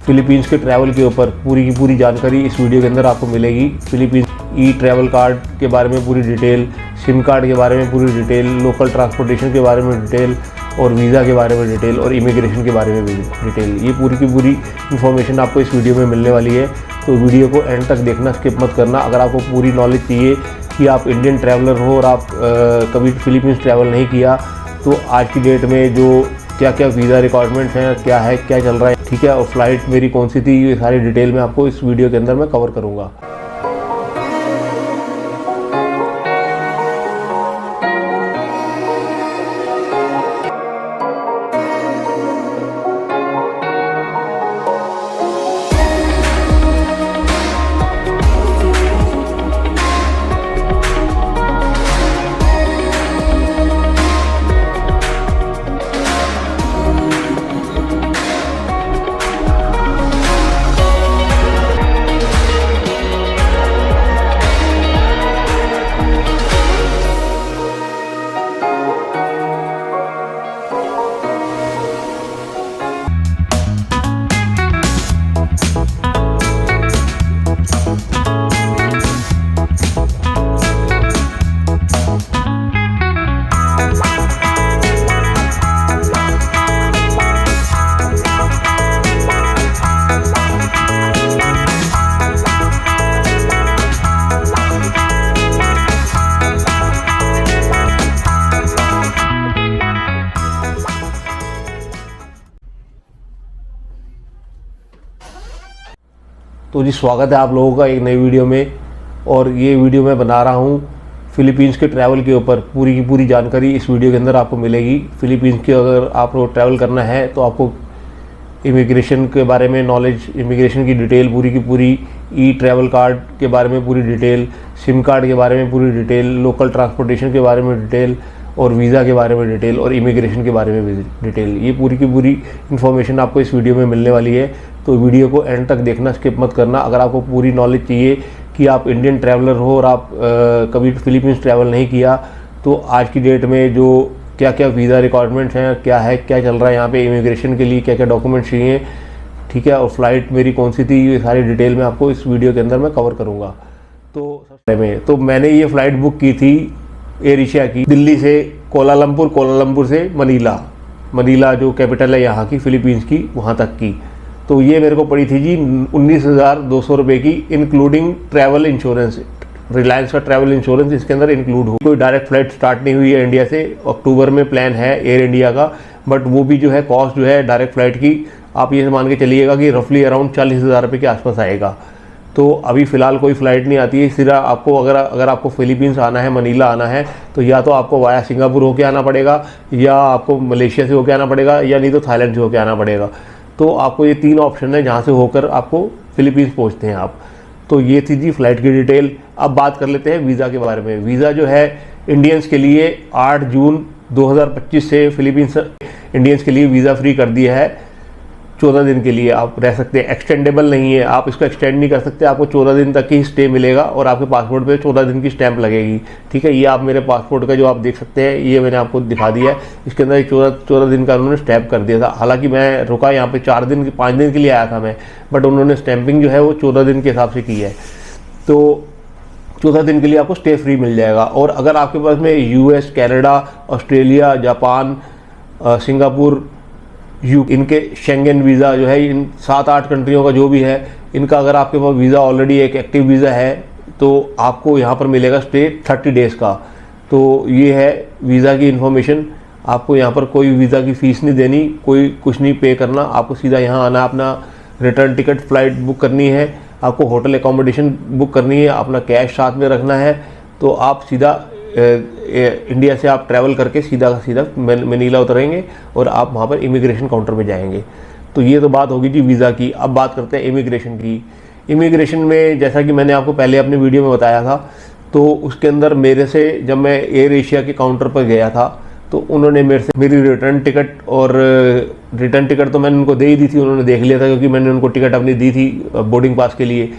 Philippines के travel के ऊपर पूरी की पूरी जानकारी इस वीडियो के अंदर आपको मिलेगी। फिलीपींस ई ट्रैवल कार्ड के बारे में पूरी डिटेल, सिम कार्ड के बारे में पूरी डिटेल, लोकल ट्रांसपोर्टेशन के बारे में डिटेल और वीज़ा के बारे में डिटेल और इमिग्रेशन के बारे में भी डिटेल। ये पूरी की पूरी इन्फॉर्मेशन आपको इस वीडियो में मिलने वाली है, तो वीडियो को एंड तक देखना, स्किप मत करना। अगर आपको पूरी नॉलेज चाहिए कि आप इंडियन ट्रैवलर हो और आप कभी फिलीपींस ट्रैवल नहीं किया, तो आज की डेट में जो क्या क्या वीज़ा रिक्वायरमेंट्स हैं, क्या है, क्या चल रहा है, ठीक है, और फ्लाइट मेरी कौन सी थी, ये सारी डिटेल में आपको इस वीडियो के अंदर मैं कवर करूँगा। तो जी स्वागत है आप लोगों का एक नई वीडियो में, और ये वीडियो मैं बना रहा हूँ फिलीपींस के ट्रैवल के ऊपर। पूरी की पूरी जानकारी इस वीडियो के अंदर आपको मिलेगी। फिलीपींस की अगर आपको ट्रैवल करना है तो आपको इमिग्रेशन के बारे में नॉलेज, इमिग्रेशन की डिटेल पूरी की पूरी, ई ट्रैवल कार्ड के बारे में पूरी डिटेल, सिम कार्ड के बारे में पूरी डिटेल, लोकल ट्रांसपोर्टेशन के बारे में डिटेल और वीज़ा के बारे में डिटेल और इमिग्रेशन के बारे में भी डिटेल। ये पूरी की पूरी इन्फॉर्मेशन आपको इस वीडियो में मिलने वाली है, तो वीडियो को एंड तक देखना, स्किप मत करना। अगर आपको पूरी नॉलेज चाहिए कि आप इंडियन ट्रैवलर हो और आप कभी फिलीपींस ट्रैवल नहीं किया, तो आज की डेट में जो क्या क्या वीज़ा रिक्वायरमेंट्स हैं, क्या है, क्या चल रहा है यहाँ पे, इमिग्रेशन के लिए क्या क्या डॉक्यूमेंट्स चाहिए, ठीक है, और फ्लाइट मेरी कौन सी थी, ये सारी डिटेल में आपको इस वीडियो के अंदर मैं कवर करूँगा। तो मैंने ये फ़्लाइट बुक की थी एयर एशिया की, दिल्ली से कोलालमपुर, कोलालमपुर से मनीला जो कैपिटल है यहाँ की फिलीपींस की, वहाँ तक की। तो ये मेरे को पड़ी थी जी 19,200 रुपये की, इंक्लूडिंग ट्रैवल इंश्योरेंस। रिलायंस का ट्रैवल इंश्योरेंस इसके अंदर इंक्लूड हो। कोई डायरेक्ट फ्लाइट स्टार्ट नहीं हुई है इंडिया से, अक्टूबर में प्लान है एयर इंडिया का, बट वो भी जो है कॉस्ट जो है डायरेक्ट फ़्लाइट की आप ये मान के चलिएगा कि रफली अराउंड 40,000 रुपये के आसपास आएगा। तो अभी फ़िलहाल कोई फ़्लाइट नहीं आती है। सिरा आपको अगर आपको फिलीपींस आना है, मनीला आना है, तो या तो आपको वाया सिंगापुर होके आना पड़ेगा, या आपको मलेशिया से होके आना पड़ेगा, या नहीं तो थाईलैंड से होके आना पड़ेगा। तो आपको ये 3 ऑप्शन है जहाँ से होकर आपको फिलीपींस पहुँचते हैं आप। तो ये थी जी फ़्लाइट की डिटेल। अब बात कर लेते हैं वीज़ा के बारे में। वीज़ा जो है इंडियंस के लिए 8 जून 2025 से फिलीपींस इंडियंस के लिए वीज़ा फ्री कर दिया है। 14 दिन के लिए आप रह सकते हैं, एक्सटेंडेबल नहीं है, आप इसको एक्सटेंड नहीं कर सकते, आपको 14 दिन तक ही स्टे मिलेगा और आपके पासपोर्ट पे 14 दिन की स्टैंप लगेगी, ठीक है। ये आप मेरे पासपोर्ट का जो आप देख सकते हैं, ये मैंने आपको दिखा दिया है, इसके अंदर 14 दिन का उन्होंने स्टैंप कर दिया था। हालांकि मैं रुका यहाँ पे 5 दिन के लिए आया था मैं, बट उन्होंने स्टैंपिंग जो है वो 14 दिन के हिसाब से की है। तो 14 दिन के लिए आपको स्टे फ्री मिल जाएगा। और अगर आपके पास में US, Canada, Australia, Japan, Singapore, इनके शेंगन वीज़ा जो है, इन 7-8 कंट्रियों का जो भी है, इनका अगर आपके पास वीज़ा ऑलरेडी एक एक्टिव वीज़ा है, तो आपको यहाँ पर मिलेगा स्टे 30 डेज़ का। तो ये है वीज़ा की इन्फॉर्मेशन। आपको यहाँ पर कोई वीज़ा की फ़ीस नहीं देनी, कोई कुछ नहीं पे करना, आपको सीधा यहाँ आना, अपना रिटर्न टिकट, फ़्लाइट बुक करनी है, आपको होटल एकोमोडेशन बुक करनी है, अपना कैश साथ में रखना है। तो आप सीधा इंडिया से आप ट्रैवल करके सीधा मनीला उतरेंगे और आप वहाँ पर इमिग्रेशन काउंटर पे जाएंगे। तो ये तो बात होगी जी वीज़ा की। अब बात करते हैं इमिग्रेशन की। इमिग्रेशन में जैसा कि मैंने आपको पहले अपने वीडियो में बताया था, तो उसके अंदर मेरे से जब मैं एयर एशिया के काउंटर पर गया था, तो उन्होंने मेरे से मेरी रिटर्न टिकट तो मैंने उनको दे ही दी थी, उन्होंने देख लिया था क्योंकि मैंने उनको टिकट अपनी दी थी बोर्डिंग पास के लिए।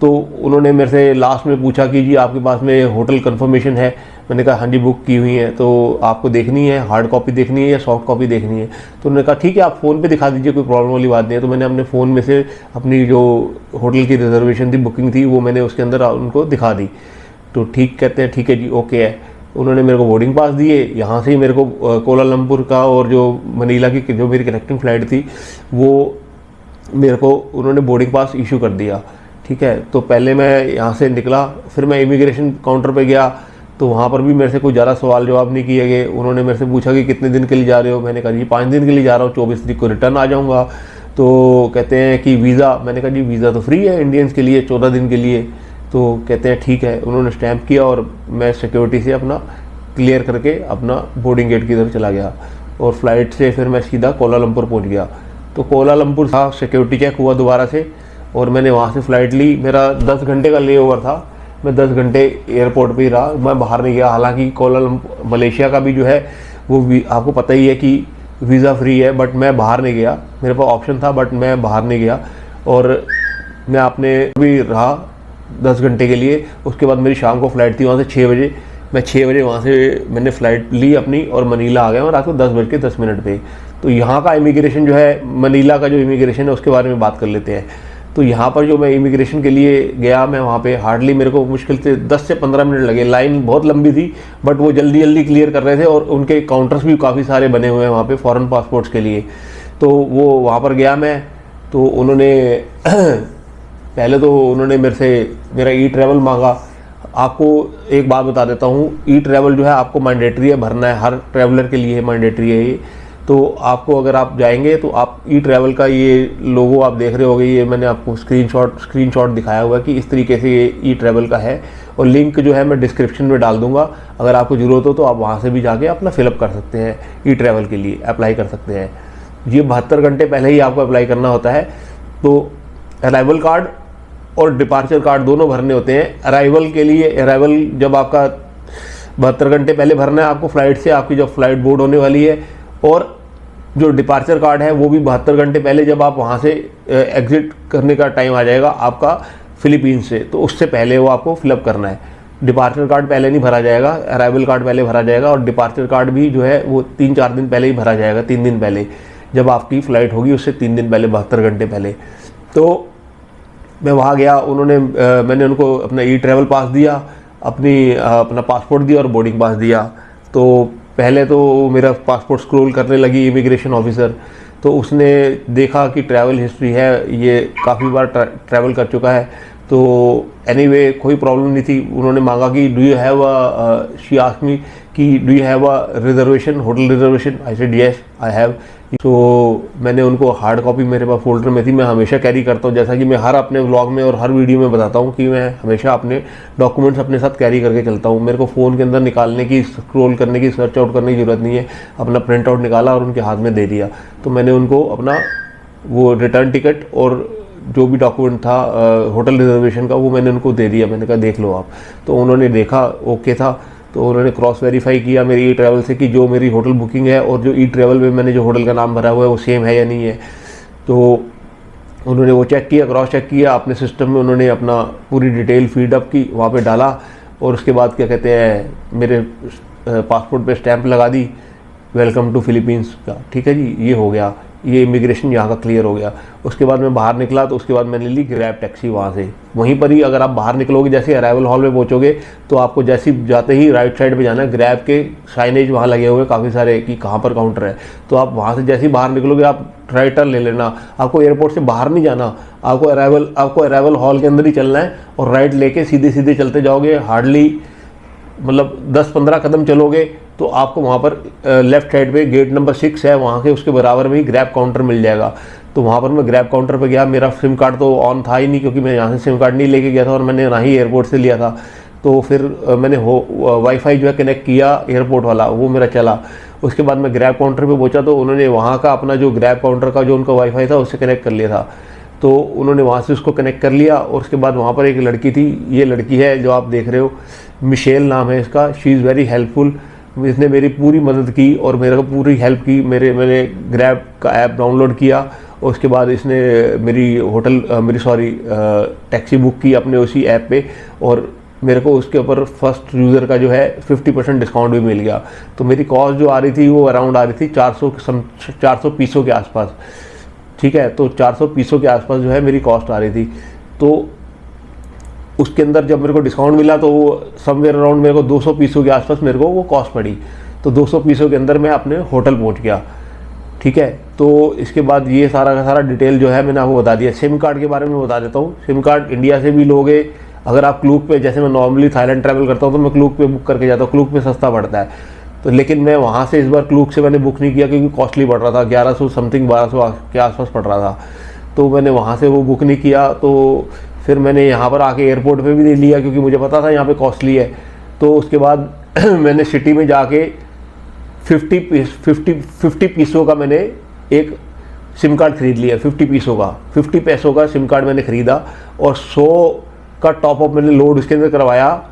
तो उन्होंने मेरे से लास्ट में पूछा कि जी आपके पास में होटल कंफर्मेशन है। मैंने कहा हाँ जी बुक की हुई है, तो आपको देखनी है, हार्ड कॉपी देखनी है या सॉफ्ट कॉपी देखनी है? तो उन्होंने कहा ठीक है आप फ़ोन पे दिखा दीजिए, कोई प्रॉब्लम वाली बात नहीं है। तो मैंने अपने फ़ोन में से अपनी जो होटल की रिजर्वेशन थी, बुकिंग थी, वो मैंने उसके अंदर उनको दिखा दी। तो ठीक कहते हैं ठीक है जी ओके है। उन्होंने मेरे को बोर्डिंग पास दिए, यहाँ से ही मेरे को कोलालमपुर का और जो मनीला की जो मेरी कनेक्टिंग फ़्लाइट थी वो मेरे को उन्होंने बोर्डिंग पास इशू कर दिया। ठीक है, तो पहले मैं यहाँ से निकला, फिर मैं इमिग्रेशन काउंटर पे गया, तो वहाँ पर भी मेरे से कोई ज़्यादा सवाल जवाब नहीं किए गए। उन्होंने मेरे से पूछा कि कितने दिन के लिए जा रहे हो? मैंने कहा जी 5 दिन के लिए जा रहा हूँ, 24 तारीख को रिटर्न आ जाऊँगा। तो कहते हैं कि वीज़ा, मैंने कहा जी वीज़ा तो फ्री है इंडियंस के लिए 14 दिन के लिए। तो कहते हैं ठीक है। उन्होंने स्टैम्प किया और मैं सिक्योरिटी से अपना क्लियर करके अपना बोर्डिंग गेट की तरफ चला गया और फ्लाइट से फिर मैं सीधा कोलालमपुर पहुंच गया। तो कोलालमपुर था, सिक्योरिटी चेक हुआ दोबारा से और मैंने वहाँ से फ़्लाइट ली। मेरा 10 घंटे का ले ओवर था, मैं 10 घंटे एयरपोर्ट पे ही रहा, मैं बाहर नहीं गया। हालांकि कोलालमपुर मलेशिया का भी जो है वो आपको पता ही है कि वीज़ा फ्री है, बट मैं बाहर नहीं गया। मेरे पास ऑप्शन था बट मैं बाहर नहीं गया और मैं अपने भी रहा 10 घंटे के लिए। उसके बाद मेरी शाम को फ़्लाइट थी वहाँ से 6 बजे। मैं 6 बजे वहाँ से मैंने फ़्लाइट ली अपनी और मनीला आ गया और रात को 10:10 पे। तो यहाँ का इमिग्रेशन जो है, मनीला का जो इमिग्रेशन है उसके बारे में बात कर लेते हैं। तो यहाँ पर जो मैं इमिग्रेशन के लिए गया, मैं वहाँ पे हार्डली मेरे को मुश्किल से 10 से 15 मिनट लगे। लाइन बहुत लंबी थी बट वो जल्दी जल्दी क्लियर कर रहे थे और उनके काउंटर्स भी काफ़ी सारे बने हुए हैं वहाँ पे फ़ॉरेन पासपोर्ट्स के लिए। तो वो वहाँ पर गया मैं, तो उन्होंने पहले तो उन्होंने मेरे से मेरा ई ट्रैवल मांगा। आपको एक बात बता देता हूँ, ई ट्रैवल जो है आपको मैंडेटरी है, भरना है, हर ट्रैवलर के लिए मैंडेटरी है ये। तो आपको अगर आप जाएंगे तो आप ई ट्रैवल का ये लोगो आप देख रहे होगे, ये मैंने आपको स्क्रीनशॉट दिखाया हुआ कि इस तरीके से ये ई ट्रैवल का है और लिंक जो है मैं डिस्क्रिप्शन में डाल दूंगा। अगर आपको ज़रूरत हो तो आप वहाँ से भी जाके अपना फिलअप कर सकते हैं, ई ट्रैवल के लिए अप्लाई कर सकते हैं। ये 72 घंटे पहले ही आपको अप्लाई करना होता है। तो अराइवल कार्ड और डिपार्चर कार्ड दोनों भरने होते हैं। अराइवल के लिए, अराइवल जब आपका 72 घंटे पहले भरना है आपको फ़्लाइट से, आपकी जब फ़्लाइट बोर्ड होने वाली है, और जो डिपार्चर कार्ड है वो भी 72 घंटे पहले जब आप वहाँ से एग्ज़िट करने का टाइम आ जाएगा आपका फ़िलीपींस से, तो उससे पहले वो आपको फिलअप करना है। डिपार्चर कार्ड पहले नहीं भरा जाएगा, अराइवल कार्ड पहले भरा जाएगा और डिपार्चर कार्ड भी जो है वो 3-4 दिन पहले ही भरा जाएगा, 3 दिन पहले, जब आपकी फ़्लाइट होगी उससे 3 दिन पहले, 72 घंटे पहले। तो मैं वहाँ गया, उन्होंने मैंने उनको अपना ई ट्रैवल पास दिया, अपना पासपोर्ट दिया और बोर्डिंग पास दिया। तो पहले तो मेरा पासपोर्ट स्क्रॉल करने लगी इमिग्रेशन ऑफिसर, तो उसने देखा कि ट्रैवल हिस्ट्री है, ये काफ़ी बार ट्रैवल कर चुका है। तो एनीवे कोई प्रॉब्लम नहीं थी। उन्होंने मांगा कि do you have she asked me कि do you have a reservation, hotel reservation? I said yes I have. तो मैंने उनको हार्ड कॉपी मेरे पास फोल्डर में थी, मैं हमेशा कैरी करता हूँ, जैसा कि मैं हर अपने व्लॉग में और हर वीडियो में बताता हूँ कि मैं हमेशा अपने डॉक्यूमेंट्स अपने साथ कैरी करके चलता हूँ। मेरे को फ़ोन के अंदर निकालने की, स्क्रॉल करने की, सर्च आउट करने की ज़रूरत नहीं है। अपना प्रिंट आउट निकाला और उनके हाथ में दे दिया। तो मैंने उनको अपना वो रिटर्न टिकट और जो भी डॉक्यूमेंट था होटल रिजर्वेशन का वो मैंने उनको दे दिया। मैंने कहा देख लो आप। तो उन्होंने देखा ओके था, तो उन्होंने क्रॉस वेरीफाई किया मेरी ई ट्रैवल से कि जो मेरी होटल बुकिंग है और जो ई ट्रैवल में मैंने जो होटल का नाम भरा हुआ है वो सेम है या नहीं है। तो उन्होंने वो चेक किया, क्रॉस चेक किया, अपने सिस्टम में उन्होंने अपना पूरी डिटेल फीड अप की, वहाँ पे डाला और उसके बाद क्या कहते हैं मेरे पासपोर्ट पे स्टैंप लगा दी, वेलकम टू फिलीपींस का। ठीक है जी, ये हो गया, ये इमिग्रेशन यहाँ का क्लियर हो गया। उसके बाद मैं बाहर निकला, तो उसके बाद मैंने ली ग्रैब टैक्सी वहाँ से। वहीं पर ही अगर आप बाहर निकलोगे, जैसे अराइवल हॉल में पहुँचोगे तो आपको जैसे जाते ही राइट साइड पे जाना है, ग्रैब के साइनेज वहाँ लगे हुए काफ़ी सारे कि कहाँ पर काउंटर है। तो आप वहाँ से जैसे ही बाहर निकलोगे आप राइट टर्न ले लेना। आपको एयरपोर्ट से बाहर नहीं जाना, आपको अराइवल हॉल के अंदर ही चलना है और राइट लेके सीधे सीधे चलते जाओगे। हार्डली मतलब 10-15 कदम चलोगे तो आपको वहाँ पर लेफ़्ट साइड पे गेट नंबर 6 है, वहाँ के उसके बराबर में ही ग्रैब काउंटर मिल जाएगा। तो वहाँ पर मैं ग्रैब काउंटर पे गया। मेरा सिम कार्ड तो ऑन था ही नहीं, क्योंकि मैं यहाँ से सिम कार्ड नहीं लेके गया था और मैंने ना ही एयरपोर्ट से लिया था। तो फिर मैंने वाईफाई जो है कनेक्ट किया एयरपोर्ट वाला, वो मेरा चला। उसके बाद मैं ग्रैब काउंटर पर पहुँचा तो उन्होंने वहाँ का अपना जो ग्रैब काउंटर का जो उनका वाईफाई था उससे कनेक्ट कर लिया था। तो उन्होंने वहाँ से उसको कनेक्ट कर लिया और उसके बाद वहाँ पर एक लड़की थी, ये लड़की है जो आप देख रहे हो, मिशेल नाम है इसका। She is very helpful. इसने मेरी पूरी मदद की और मेरे को पूरी हेल्प की। मैंने ग्रैब का ऐप डाउनलोड किया और उसके बाद इसने मेरी टैक्सी बुक की अपने उसी ऐप पे और मेरे को उसके ऊपर फर्स्ट यूज़र का जो है 50% डिस्काउंट भी मिल गया। तो मेरी कॉस्ट जो आ रही थी वो अराउंड आ रही थी 400 पीसों के आसपास, ठीक है। तो 400 पीसों के आसपास जो है मेरी कॉस्ट आ रही थी। तो उसके अंदर जब मेरे को डिस्काउंट मिला तो वो समवेयर अराउंड मेरे को 200 पीसों के आसपास मेरे को वो कॉस्ट पड़ी। तो 200 पीसों के अंदर मैं अपने होटल पहुंच गया, ठीक है। तो इसके बाद ये सारा का सारा डिटेल जो है मैंने आपको बता दिया। सिम कार्ड के बारे में बता देता हूँ। सिम कार्ड इंडिया से भी लोगे, अगर आप क्लूक पे, जैसे मैं नॉर्मली थाईलैंड ट्रैवल करता हूँ तो मैं क्लूक पे बुक करके जाता हूँ, क्लूक पे सस्ता पड़ता है। तो लेकिन मैं वहाँ से इस बार क्लूक से मैंने बुक नहीं किया क्योंकि कॉस्टली पड़ रहा था, 1100 समथिंग 1200 के आसपास पड़ रहा था। तो मैंने वहाँ से वो बुक नहीं किया। तो फिर मैंने यहाँ पर आके एयरपोर्ट पे भी दे लिया क्योंकि मुझे पता था यहाँ पे कॉस्टली है। तो उसके बाद मैंने सिटी में जाके 50 पीसों का मैंने एक सिम कार्ड खरीद लिया, 50 पीसों का, 50 पैसों का सिम कार्ड मैंने खरीदा और 100 का टॉपअप मैंने लोड उसके अंदर करवाया,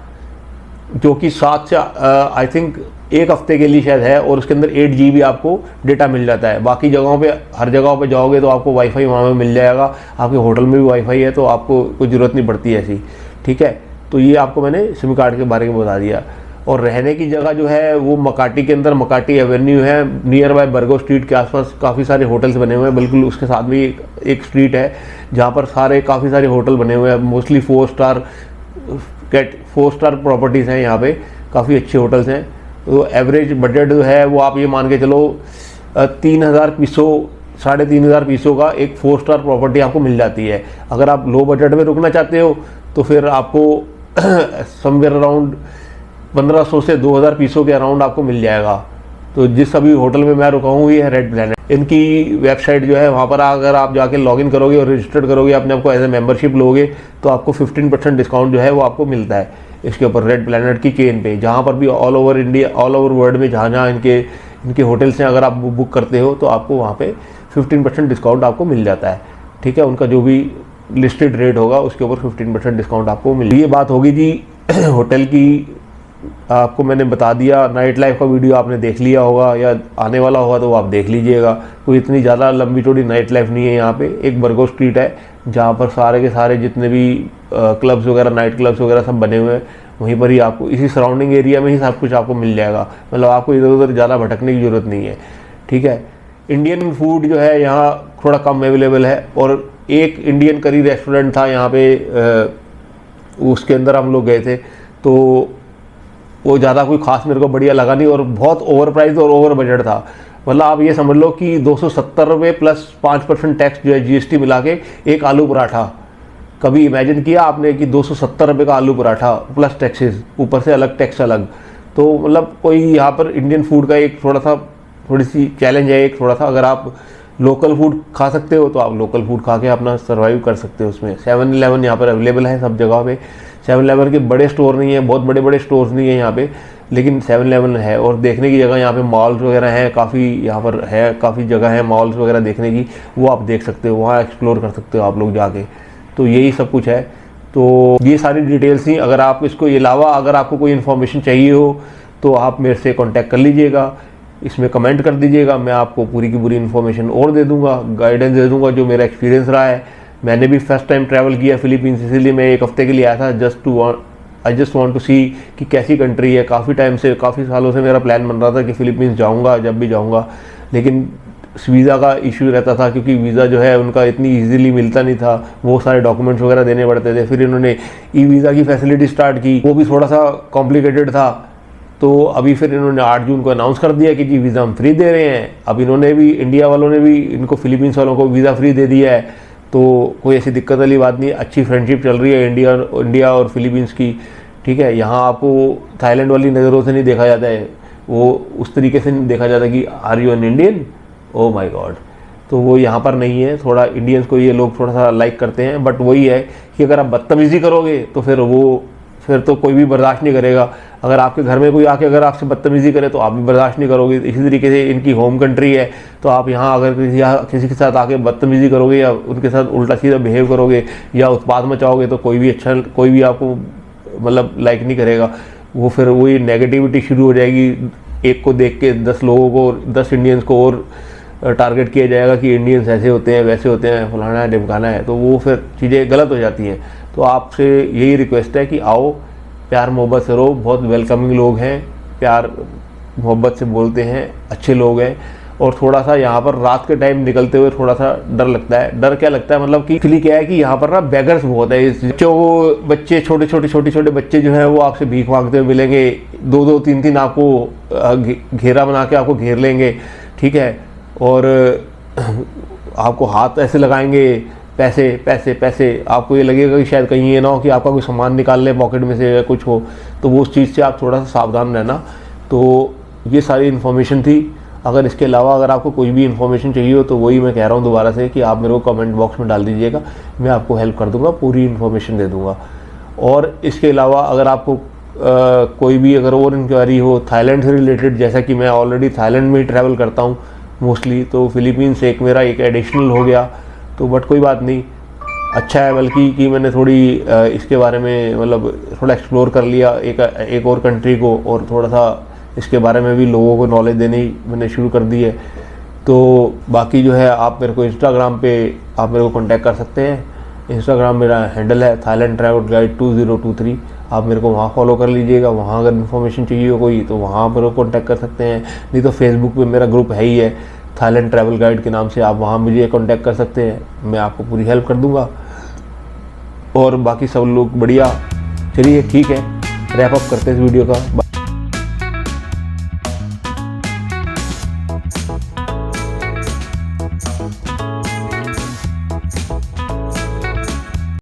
जो कि 7 से आई थिंक 1 हफ्ते के लिए शायद है। और उसके अंदर 8 GB आपको डेटा मिल जाता है। बाकी जगहों पे, हर जगहों पे जाओगे तो आपको वाईफाई वहाँ में मिल जाएगा, आपके होटल में भी वाईफाई है, तो आपको कोई ज़रूरत नहीं पड़ती ऐसी, ठीक है। तो ये आपको मैंने सिम कार्ड के बारे में बता दिया। और रहने की जगह जो है वो मकाटी के अंदर, मकाटी एवेन्यू है, नियर बाय बर्गो स्ट्रीट के आसपास काफ़ी सारे होटल्स बने हुए हैं। बिल्कुल उसके साथ भी एक स्ट्रीट है जहाँ पर काफ़ी सारे होटल बने हुए हैं। मोस्टली 4 स्टार प्रॉपर्टीज़ हैं यहाँ पे, काफ़ी अच्छे होटल्स हैं। तो एवरेज बजट जो है वो आप ये मान के चलो 3000 पीसों, 3500 पीसों का एक 4 स्टार प्रॉपर्टी आपको मिल जाती है। अगर आप लो बजट में रुकना चाहते हो तो फिर आपको समवेयर अराउंड 1500 से 2000 पीसों के अराउंड आपको मिल जाएगा। तो जिस अभी होटल में मैं रुका हूँ ये है रेड प्लैनेट। इनकी वेबसाइट जो है वहाँ पर अगर आप जाके लॉगिन करोगे और रजिस्टर्ड करोगे, अपने आपको एज ए मेंबरशिप लोगे, तो आपको 15% डिस्काउंट जो है वो आपको मिलता है इसके ऊपर, रेड प्लैनेट की चेन पे। जहाँ पर भी all over India, all over world में जहाँ जहाँ इनके होटल्स हैं, अगर आप बुक करते हो तो आपको वहाँ पे 15% डिस्काउंट आपको मिल जाता है, ठीक है। उनका जो भी लिस्टेड रेट होगा उसके ऊपर 15% डिस्काउंट आपको मिल। ये बात होगी जी होटल की, आपको मैंने बता दिया। नाइट लाइफ का वीडियो आपने देख लिया होगा या आने वाला होगा तो आप देख लीजिएगा। कोई इतनी ज़्यादा लंबी चौड़ी नाइट लाइफ नहीं है यहाँ पे। एक बर्गो स्ट्रीट है जहाँ पर सारे के सारे जितने भी क्लब्स वगैरह, नाइट क्लब्स वगैरह सब बने हुए हैं, वहीं पर ही आपको इसी सराउंडिंग एरिया में ही सब कुछ आपको मिल जाएगा। मतलब आपको इधर उधर ज़्यादा भटकने की ज़रूरत नहीं है, ठीक है। इंडियन फूड जो है यहाँ थोड़ा कम अवेलेबल है। और एक इंडियन करी रेस्टोरेंट था यहाँ पे, उसके अंदर हम लोग गए थे, तो वो ज़्यादा कोई खास मेरे को बढ़िया लगा नहीं और बहुत ओवर प्राइस और ओवर बजट था। मतलब आप ये समझ लो कि 270 रुपये प्लस 5% टैक्स जो है GST मिला के एक आलू पराठा। कभी इमेजिन किया आपने कि 270 रुपये का आलू पराठा प्लस टैक्सेस, ऊपर से अलग टैक्स अलग। तो मतलब कोई यहाँ पर इंडियन फूड का एक थोड़ी सी चैलेंज है एक थोड़ा सा। अगर आप लोकल फूड खा सकते हो तो आप लोकल फूड खा के अपना सर्वाइव कर सकते हो उसमें। 7-Eleven यहाँ पर अवेलेबल है सब जगह पे। 7-Eleven के बड़े स्टोर नहीं है, बहुत बड़े बड़े स्टोर्स नहीं है यहाँ पे, लेकिन 7-Eleven है। और देखने की जगह यहाँ पे मॉल्स वगैरह हैं, काफ़ी यहाँ पर है, काफ़ी जगह है मॉल्स वगैरह देखने की, वो आप देख सकते हो, वहाँ एक्सप्लोर कर सकते हो आप लोग जाके। तो यही सब कुछ है। तो ये सारी डिटेल्स थी। अगर आप इसको अलावा अगर आपको कोई इन्फॉर्मेशन चाहिए हो तो आप मेरे से कॉन्टैक्ट कर लीजिएगा, इसमें कमेंट कर दीजिएगा, मैं आपको पूरी की पूरी इन्फॉर्मेशन और दे दूँगा, गाइडेंस दे दूँगा जो मेरा एक्सपीरियंस रहा है। मैंने भी फर्स्ट टाइम ट्रैवल किया फिलीपींस, इसीलिए मैं 1 हफ्ते के लिए आया था। आई जस्ट वांट टू सी कि कैसी कंट्री है। काफ़ी टाइम से, काफ़ी सालों से मेरा प्लान बन रहा था कि फ़िलीपींस जाऊंगा जब भी जाऊंगा, लेकिन वीज़ा का इशू रहता था क्योंकि वीज़ा जो है उनका इतनी इजीली मिलता नहीं था, वो सारे डॉक्यूमेंट्स वगैरह देने पड़ते थे। फिर इन्होंने ई-वीज़ा की फैसिलिटी स्टार्ट की, वो भी थोड़ा सा कॉम्प्लिकेटेड था। तो अभी फिर इन्होंने 8 जून को अनाउंस कर दिया कि जी वीज़ा हम फ्री दे रहे हैं। अब इन्होंने भी, इंडिया वालों ने भी इनको फ़िलीपींस वालों को वीज़ा फ्री दे दिया है। तो कोई ऐसी दिक्कत वाली बात नहीं, अच्छी फ्रेंडशिप चल रही है इंडिया और फिलीपींस की, ठीक है। यहाँ आपको थाईलैंड वाली नज़रों से नहीं देखा जाता है, वो उस तरीके से नहीं देखा जाता कि are you an Indian, oh my God. तो वो यहाँ पर नहीं है। थोड़ा इंडियंस को ये लोग थोड़ा सा लाइक करते हैं, बट वही है कि अगर आप बदतमीज़ी करोगे तो फिर तो कोई भी बर्दाश्त नहीं करेगा। अगर आपके घर में कोई आके अगर आपसे बदतमीज़ी करे तो आप भी बर्दाश्त नहीं करोगे। इसी तरीके से इनकी होम कंट्री है, तो आप यहाँ अगर किसी के साथ आके बदतमीज़ी करोगे या उनके साथ उल्टा सीधा बिहेव करोगे या उत्पात मचाओगे तो कोई भी आपको मतलब लाइक नहीं करेगा। वो फिर वही नेगेटिविटी शुरू हो जाएगी। एक को देख के 10 लोगों को, 10 इंडियंस को और टारगेट किया जाएगा कि इंडियंस ऐसे होते हैं, वैसे होते हैं, फलाना है, ढिमकाना है। तो वो फिर चीज़ें गलत हो जाती हैं। तो आपसे यही रिक्वेस्ट है कि आओ, प्यार मोहब्बत से रहो, बहुत वेलकमिंग लोग हैं, प्यार मोहब्बत से बोलते हैं, अच्छे लोग हैं। और थोड़ा सा यहाँ पर रात के टाइम निकलते हुए थोड़ा सा डर लगता है। डर क्या लगता है मतलब कि एक्चुअली क्या है कि यहाँ पर ना बेगर्स बहुत है। बच्चे छोटे छोटे बच्चे जो है वो आपसे भीख मांगते हुए मिलेंगे, 2-2 3-3 आपको घेरा बना के आपको घेर लेंगे, ठीक है। और आपको हाथ ऐसे लगाएंगे, पैसे पैसे पैसे। आपको ये लगेगा कि शायद कहीं ये ना हो कि आपका कोई सामान निकाल ले पॉकेट में से या कुछ हो, तो वो उस चीज़ से आप थोड़ा सा सावधान रहना। तो ये सारी इन्फॉर्मेशन थी। अगर इसके अलावा अगर आपको कोई भी इन्फॉर्मेशन चाहिए हो तो वही मैं कह रहा हूँ दोबारा से कि आप मेरे को कमेंट बॉक्स में डाल दीजिएगा, मैं आपको हेल्प कर दूँगा, पूरी इन्फॉर्मेशन दे दूँगा। और इसके अलावा अगर आपको कोई भी अगर और इंक्वायरी हो थाईलैंड से रिलेटेड, जैसा कि मैं ऑलरेडी थाईलैंड में ही ट्रैवल करता हूँ मोस्टली, तो फिलीपींस एक मेरा एक एडिशनल हो गया, तो बट कोई बात नहीं, अच्छा है बल्कि कि मैंने थोड़ी इसके बारे में मतलब थोड़ा एक्सप्लोर कर लिया एक और कंट्री को, और थोड़ा सा इसके बारे में भी लोगों को नॉलेज देनी मैंने शुरू कर दी है। तो बाकी जो है आप मेरे को इंस्टाग्राम पे आप मेरे को कांटेक्ट कर सकते हैं। इंस्टाग्राम मेरा हैंडल है थाईलैंड ट्रैवल गाइड 2023। आप मेरे को वहाँ फॉलो कर लीजिएगा। वहाँ अगर इन्फॉर्मेशन चाहिए हो कोई तो वहाँ मेरे को कांटेक्ट कर सकते हैं, नहीं तो फेसबुक पे मेरा ग्रुप है ही है थाईलैंड ट्रैवल गाइड के नाम से, आप वहाँ मुझे कांटेक्ट कर सकते हैं, मैं आपको पूरी हेल्प कर दूँगा। और बाकी सब लोग बढ़िया। चलिए ठीक है, रैप अप करते हैं इस वीडियो का।